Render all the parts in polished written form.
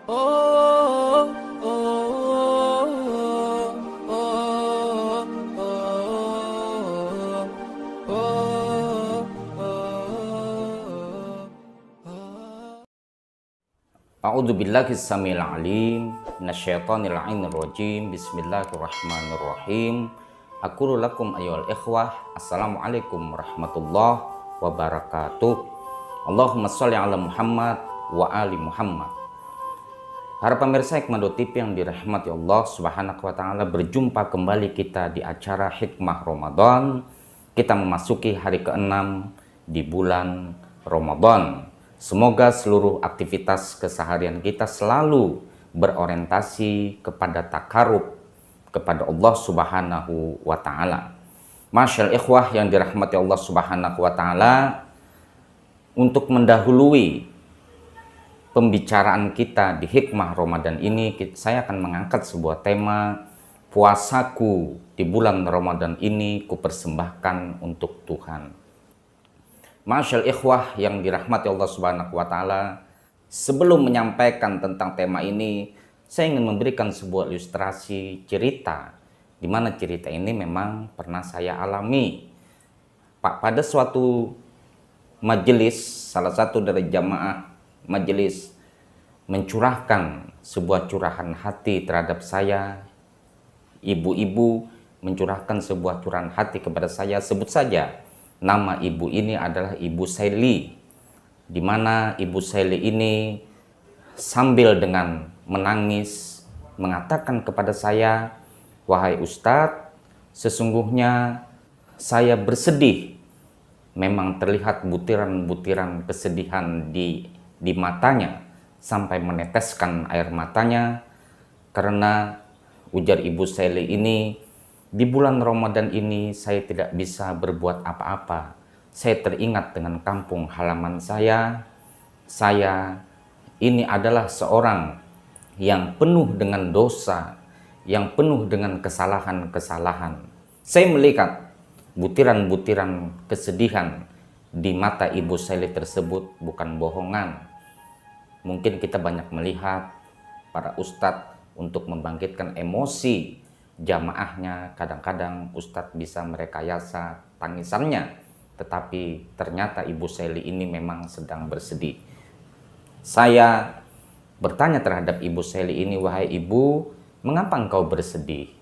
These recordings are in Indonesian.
Oh, oh, oh, oh, oh, oh. A'udzubillahi samil alim minasyaitonir rajim. Bismillahirrahmanirrahim. Aqulu lakum ayyuhal ikhwah, assalamualaikum warahmatullahi wabarakatuh. Allahumma sholli ala Muhammad wa ali Muhammad. Para pemirsa Hikmah TV yang dirahmati Allah Subhanahu wa taala, berjumpa kembali kita di acara Hikmah Ramadan. Kita memasuki hari ke-6 di bulan Ramadan. Semoga seluruh aktivitas keseharian kita selalu berorientasi kepada takarub kepada Allah Subhanahu wa taala. Masyaallah ikhwah yang dirahmati Allah Subhanahu wa taala, untuk mendahului pembicaraan kita di Hikmah Ramadan ini, saya akan mengangkat sebuah tema, puasaku di bulan Ramadan ini kupersembahkan untuk Tuhan. Masyaallah ikhwah yang dirahmati Allah Subhanahu wa taala, sebelum menyampaikan tentang tema ini, saya ingin memberikan sebuah ilustrasi cerita, di mana cerita ini memang pernah saya alami. Pada suatu majelis, salah satu dari jamaah majelis mencurahkan sebuah curahan hati terhadap saya. Ibu-ibu mencurahkan sebuah curahan hati kepada saya. Sebut saja nama ibu ini adalah Ibu Saili, di mana Ibu Saili ini sambil dengan menangis mengatakan kepada saya, "Wahai Ustadz, sesungguhnya saya bersedih." Memang terlihat butiran-butiran kesedihan di matanya, sampai meneteskan air matanya, karena ujar Ibu Saili ini, di bulan Ramadan ini saya tidak bisa berbuat apa-apa. Saya teringat dengan kampung halaman saya. Saya ini adalah seorang yang penuh dengan dosa, yang penuh dengan kesalahan-kesalahan. Saya melihat butiran-butiran kesedihan di mata Ibu Saili tersebut bukan bohongan. Mungkin kita banyak melihat para ustadz untuk membangkitkan emosi jamaahnya, kadang-kadang ustadz bisa merekayasa tangisannya, tetapi ternyata Ibu Saili ini memang sedang bersedih. Saya bertanya terhadap Ibu Saili ini, "Wahai ibu, mengapa engkau bersedih?"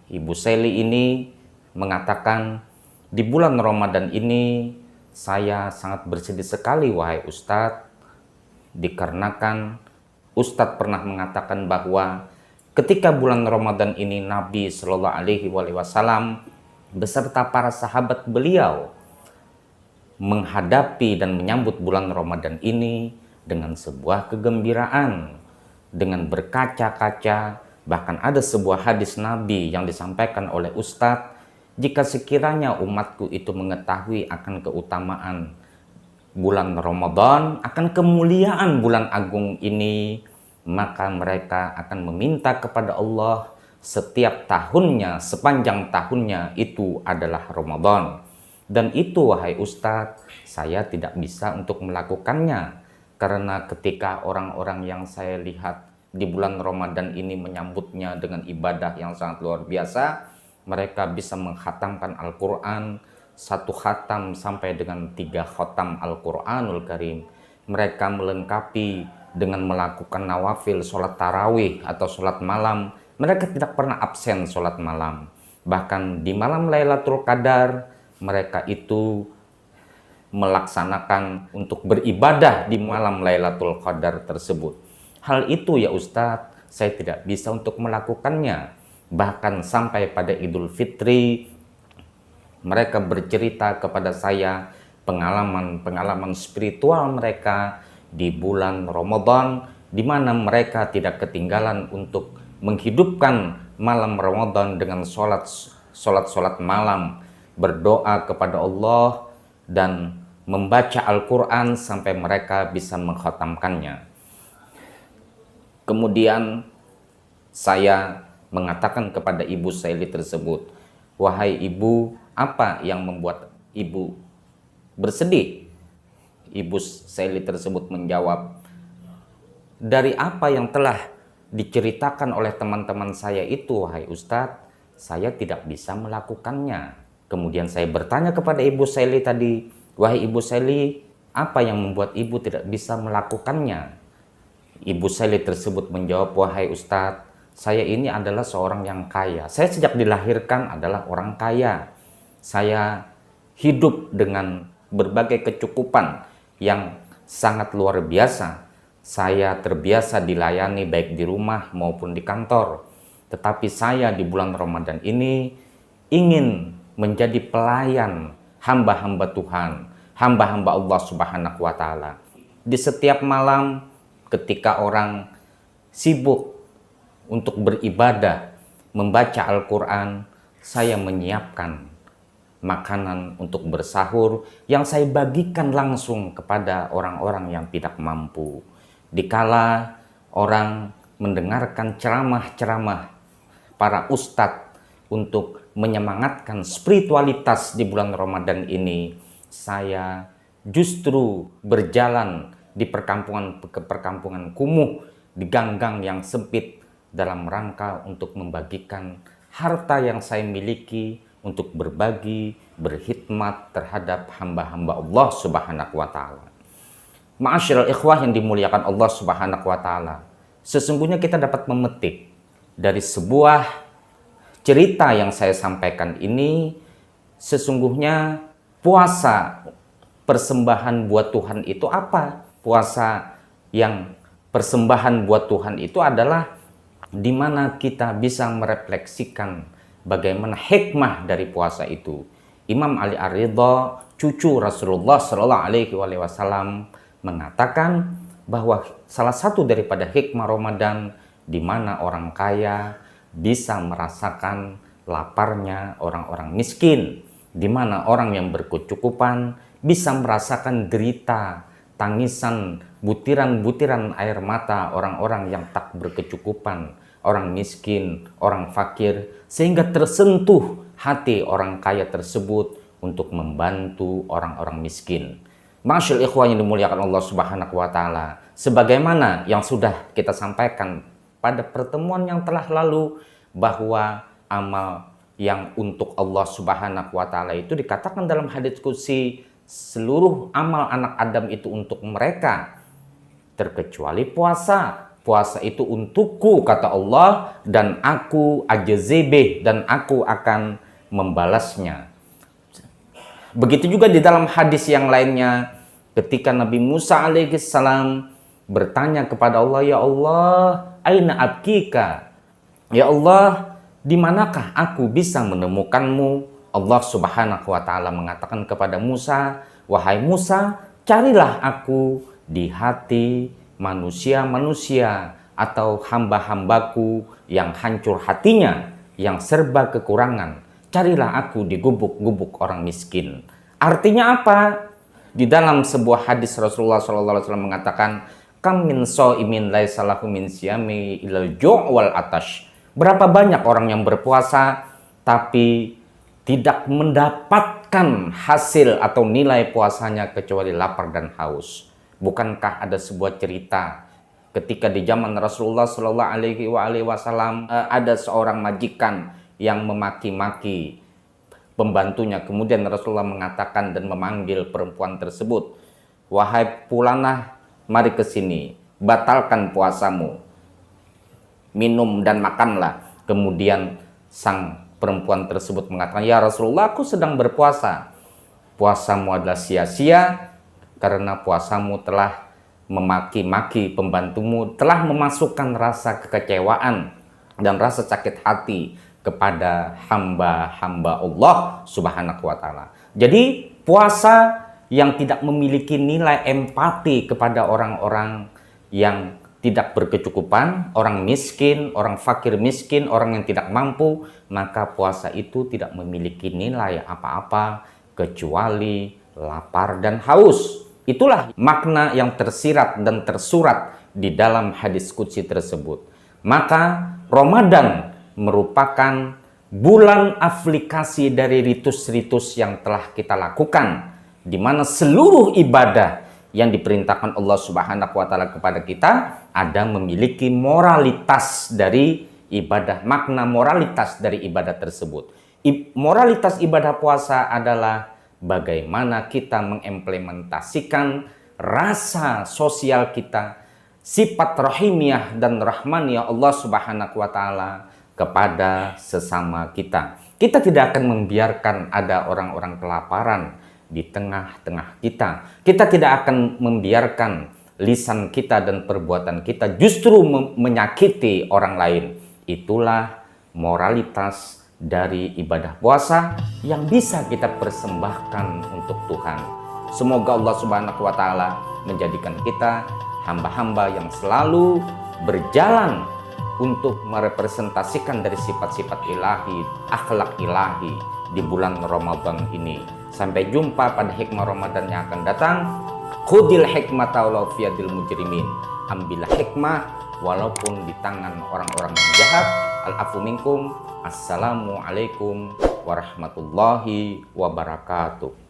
Ibu Saili ini mengatakan, "Di bulan Ramadan ini saya sangat bersedih sekali wahai Ustadz, dikarenakan Ustadz pernah mengatakan bahwa ketika bulan Ramadan ini Nabi Shallallahu Alaihi Wasallam beserta para sahabat beliau menghadapi dan menyambut bulan Ramadan ini dengan sebuah kegembiraan, dengan berkaca-kaca. Bahkan ada sebuah hadis Nabi yang disampaikan oleh Ustadz, jika sekiranya umatku itu mengetahui akan keutamaan bulan Ramadan, akan kemuliaan bulan agung ini, maka mereka akan meminta kepada Allah setiap tahunnya, sepanjang tahunnya itu adalah Ramadan. Dan itu wahai Ustadz, saya tidak bisa untuk melakukannya, karena ketika orang-orang yang saya lihat di bulan Ramadan ini menyambutnya dengan ibadah yang sangat luar biasa, mereka bisa menghatamkan Al-Quran, 1 khatam sampai dengan 3 khatam Al-Quranul Karim. Mereka melengkapi dengan melakukan nawafil, sholat tarawih atau sholat malam. Mereka tidak pernah absen sholat malam. Bahkan di malam Lailatul Qadar, mereka itu melaksanakan untuk beribadah di malam Lailatul Qadar tersebut. Hal itu ya Ustadz, saya tidak bisa untuk melakukannya. Bahkan sampai pada Idul Fitri, mereka bercerita kepada saya pengalaman-pengalaman spiritual mereka di bulan Ramadan, di mana mereka tidak ketinggalan untuk menghidupkan malam Ramadan dengan sholat malam, berdoa kepada Allah, dan membaca Al-Quran sampai mereka bisa mengkhatamkannya. Kemudian saya mengatakan kepada Ibu Saili tersebut, "Wahai ibu, apa yang membuat ibu bersedih?" Ibu Saili tersebut menjawab, dari apa yang telah diceritakan oleh teman-teman saya itu, wahai Ustadz, saya tidak bisa melakukannya. Kemudian saya bertanya kepada Ibu Sally tadi, wahai Ibu Sally, apa yang membuat Ibu tidak bisa melakukannya? Ibu Sally tersebut menjawab, wahai Ustadz, saya ini adalah seorang yang kaya. Saya sejak dilahirkan adalah orang kaya. Saya hidup dengan berbagai kecukupan yang sangat luar biasa. Saya terbiasa dilayani baik di rumah maupun di kantor. Tetapi saya di bulan Ramadan ini ingin menjadi pelayan hamba-hamba Tuhan, hamba-hamba Allah Subhanahu wa Ta'ala. Di setiap malam ketika orang sibuk untuk beribadah, membaca Al-Quran, saya menyiapkan makanan untuk bersahur yang saya bagikan langsung kepada orang-orang yang tidak mampu. Dikala orang mendengarkan ceramah-ceramah para ustadz untuk menyemangatkan spiritualitas di bulan Ramadan ini, saya justru berjalan di perkampungan kumuh, di gang-gang yang sempit, dalam rangka untuk membagikan harta yang saya miliki untuk berbagi, berkhidmat terhadap hamba-hamba Allah Subhanahu wa Ta'ala. Ma'asyiral ikhwah yang dimuliakan Allah Subhanahu wa Ta'ala, sesungguhnya kita dapat memetik dari sebuah cerita yang saya sampaikan ini, sesungguhnya puasa persembahan buat Tuhan itu apa? Puasa yang persembahan buat Tuhan itu adalah di mana kita bisa merefleksikan bagaimana hikmah dari puasa itu. Imam Ali Ar-Ridha, cucu Rasulullah Shallallahu Alaihi Wasallam, mengatakan bahwa salah satu daripada hikmah Ramadan di mana orang kaya bisa merasakan laparnya orang-orang miskin, di mana orang yang berkecukupan bisa merasakan derita, tangisan, butiran-butiran air mata orang-orang yang tak berkecukupan, orang miskin, orang fakir, sehingga tersentuh hati orang kaya tersebut untuk membantu orang-orang miskin. Masyaallah ikhwan yang dimuliakan Allah Subhanahu wa Ta'ala, sebagaimana yang sudah kita sampaikan pada pertemuan yang telah lalu, bahwa amal yang untuk Allah Subhanahu wa Ta'ala itu dikatakan dalam hadits qudsi, seluruh amal anak Adam itu untuk mereka, terkecuali puasa. Puasa itu untukku, kata Allah, dan aku ajzibih, dan aku akan membalasnya. Begitu juga di dalam hadis yang lainnya, ketika Nabi Musa alaihissalam bertanya kepada Allah, ya Allah, aina abkika? Ya Allah, di manakah aku bisa menemukanmu? Allah Subhanahu wa Ta'ala mengatakan kepada Musa, wahai Musa, carilah aku di hati manusia-manusia atau hamba-hambaku yang hancur hatinya, yang serba kekurangan. Carilah aku di gubuk-gubuk orang miskin. Artinya apa? Di dalam sebuah hadis Rasulullah SAW mengatakan, kam min shaimin laisa lahu min siyami ilal ju' wal atash. Berapa banyak orang yang berpuasa tapi tidak mendapatkan hasil atau nilai puasanya kecuali lapar dan haus. Bukankah ada sebuah cerita ketika di zaman Rasulullah Shallallahu Alaihi Wasallam ada seorang majikan yang memaki-maki pembantunya. Kemudian Rasulullah mengatakan dan memanggil perempuan tersebut, wahai Fulanah, mari ke sini, batalkan puasamu, minum dan makanlah. Kemudian sang perempuan tersebut mengatakan, ya Rasulullah, aku sedang berpuasa. Puasamu adalah sia-sia karena puasamu telah memaki-maki pembantumu, telah memasukkan rasa kekecewaan dan rasa sakit hati kepada hamba-hamba Allah Subhanahu wa Ta'ala. Jadi puasa yang tidak memiliki nilai empati kepada orang-orang yang tidak berkecukupan, orang miskin, orang fakir miskin, orang yang tidak mampu, maka puasa itu tidak memiliki nilai apa-apa kecuali lapar dan haus. Itulah makna yang tersirat dan tersurat di dalam hadis qudsi tersebut. Maka Ramadan merupakan bulan aplikasi dari ritus-ritus yang telah kita lakukan, di mana seluruh ibadah yang diperintahkan Allah Subhanahu wa taala kepada kita ada memiliki moralitas dari ibadah, makna moralitas dari ibadah tersebut. Moralitas ibadah puasa adalah bagaimana kita mengimplementasikan rasa sosial kita, sifat rahimiyah dan rahmaniyah Allah Subhanahu wa taala kepada sesama kita. Kita tidak akan membiarkan ada orang-orang kelaparan di tengah-tengah kita. Kita tidak akan membiarkan lisan kita dan perbuatan kita justru menyakiti orang lain. Itulah moralitas dari ibadah puasa yang bisa kita persembahkan untuk Tuhan. Semoga Allah Subhanahu wa taala menjadikan kita hamba-hamba yang selalu berjalan untuk merepresentasikan dari sifat-sifat ilahi, akhlak ilahi di bulan Ramadan ini. Sampai jumpa pada hikmah Ramadan yang akan datang. Khudil hikmata walau fiyadil mujrimin. Ambillah hikmah walaupun di tangan orang-orang yang jahat. Al-afu minkum. Assalamualaikum warahmatullahi wabarakatuh.